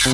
Je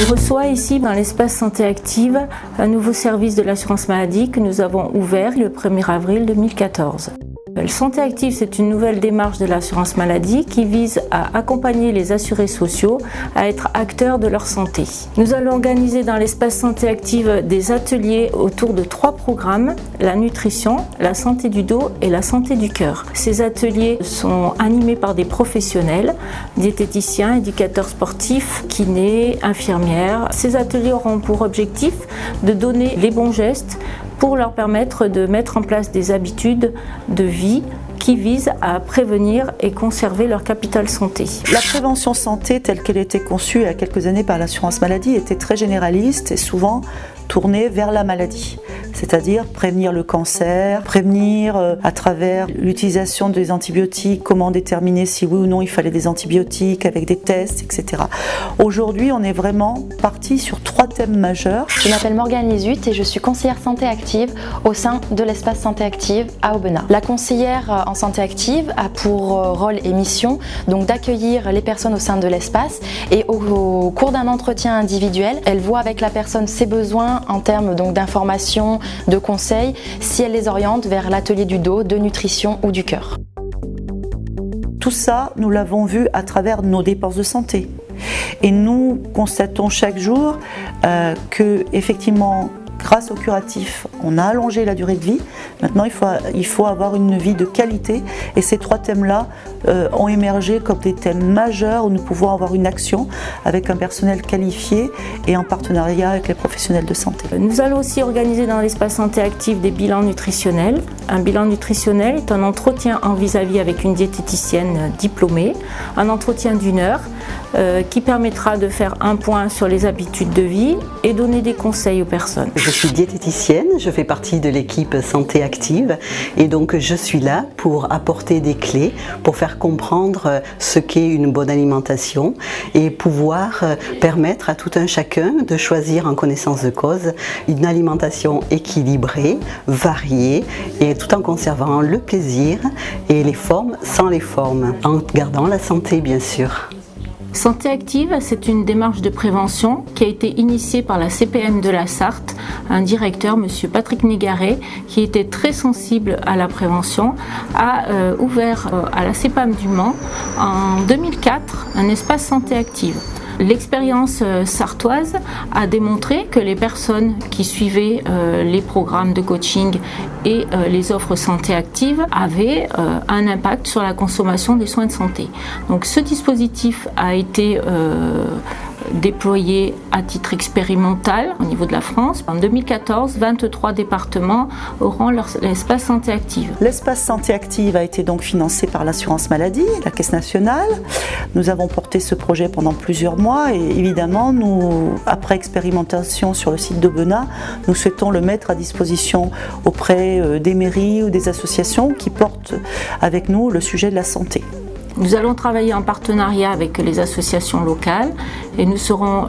reçois ici dans l'espace santé active un nouveau service de l'assurance maladie que nous avons ouvert le 1er avril 2014. Le Santé Active, c'est une nouvelle démarche de l'assurance maladie qui vise à accompagner les assurés sociaux à être acteurs de leur santé. Nous allons organiser dans l'espace Santé Active des ateliers autour de 3 programmes, la nutrition, la santé du dos et la santé du cœur. Ces ateliers sont animés par des professionnels, diététiciens, éducateurs sportifs, kinés, infirmières. Ces ateliers auront pour objectif de donner les bons gestes pour leur permettre de mettre en place des habitudes de vie qui visent à prévenir et conserver leur capital santé. La prévention santé telle qu'elle était conçue il y a quelques années par l'assurance maladie était très généraliste et souvent tournée vers la maladie. C'est-à-dire prévenir le cancer, prévenir à travers l'utilisation des antibiotiques, comment déterminer si oui ou non il fallait des antibiotiques avec des tests, etc. Aujourd'hui, on est vraiment parti sur 3 thèmes majeurs. Je m'appelle Morgane Lisut et je suis conseillère santé active au sein de l'espace santé active à Aubenas. La conseillère en santé active a pour rôle et mission donc d'accueillir les personnes au sein de l'espace et au cours d'un entretien individuel, elle voit avec la personne ses besoins en termes donc d'information, de conseils, si elle les oriente vers l'atelier du dos, de nutrition ou du cœur. Tout ça, nous l'avons vu à travers nos dépenses de santé. Et nous constatons chaque jour que, effectivement, grâce au curatif, on a allongé la durée de vie. Maintenant, il faut avoir une vie de qualité. Et ces 3 thèmes-là ont émergé comme des thèmes majeurs où nous pouvons avoir une action avec un personnel qualifié et en partenariat avec les professionnels de santé. Nous allons aussi organiser dans l'espace santé active des bilans nutritionnels. Un bilan nutritionnel est un entretien en vis-à-vis avec une diététicienne diplômée, un entretien d'1 heure qui permettra de faire un point sur les habitudes de vie et donner des conseils aux personnes. Je suis diététicienne, je fais partie de l'équipe Santé Active et donc je suis là pour apporter des clés, pour faire comprendre ce qu'est une bonne alimentation et pouvoir permettre à tout un chacun de choisir en connaissance de cause une alimentation équilibrée, variée et tout en conservant le plaisir et les formes sans les formes, en gardant la santé bien sûr. Santé Active, c'est une démarche de prévention qui a été initiée par la CPM de la Sarthe, un directeur, M. Patrick Négaret, qui était très sensible à la prévention, a ouvert à la CEPAM du Mans en 2004 un espace Santé Active. L'expérience sartoise a démontré que les personnes qui suivaient les programmes de coaching et les offres santé active avaient un impact sur la consommation des soins de santé. Donc ce dispositif a été déployé à titre expérimental au niveau de la France. En 2014, 23 départements auront leur espace santé active. L'espace santé active a été donc financé par l'assurance maladie, la Caisse nationale. Nous avons porté ce projet pendant plusieurs mois et évidemment, après expérimentation sur le site d'Aubenas, nous souhaitons le mettre à disposition auprès des mairies ou des associations qui portent avec nous le sujet de la santé. Nous allons travailler en partenariat avec les associations locales et nous serons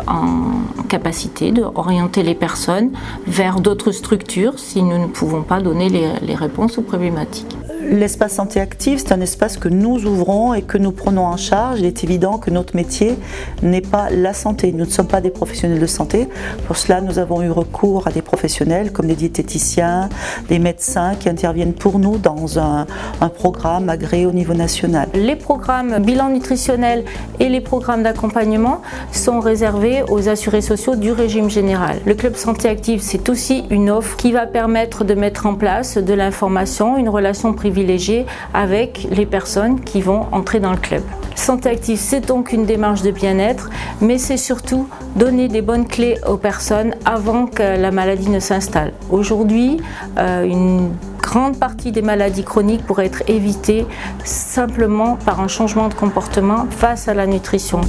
en capacité d'orienter les personnes vers d'autres structures si nous ne pouvons pas donner les réponses aux problématiques. L'espace santé active, c'est un espace que nous ouvrons et que nous prenons en charge. Il est évident que notre métier n'est pas la santé. Nous ne sommes pas des professionnels de santé. Pour cela, nous avons eu recours à des professionnels comme des diététiciens, des médecins qui interviennent pour nous dans un programme agréé au niveau national. Les programmes bilan nutritionnel et les programmes d'accompagnement sont réservés aux assurés sociaux du régime général. Le club santé active, c'est aussi une offre qui va permettre de mettre en place de l'information, une relation privilégiée avec les personnes qui vont entrer dans le club. Santé active, c'est donc une démarche de bien-être, mais c'est surtout donner des bonnes clés aux personnes avant que la maladie ne s'installe. Aujourd'hui, une grande partie des maladies chroniques pourrait être évitée simplement par un changement de comportement face à la nutrition.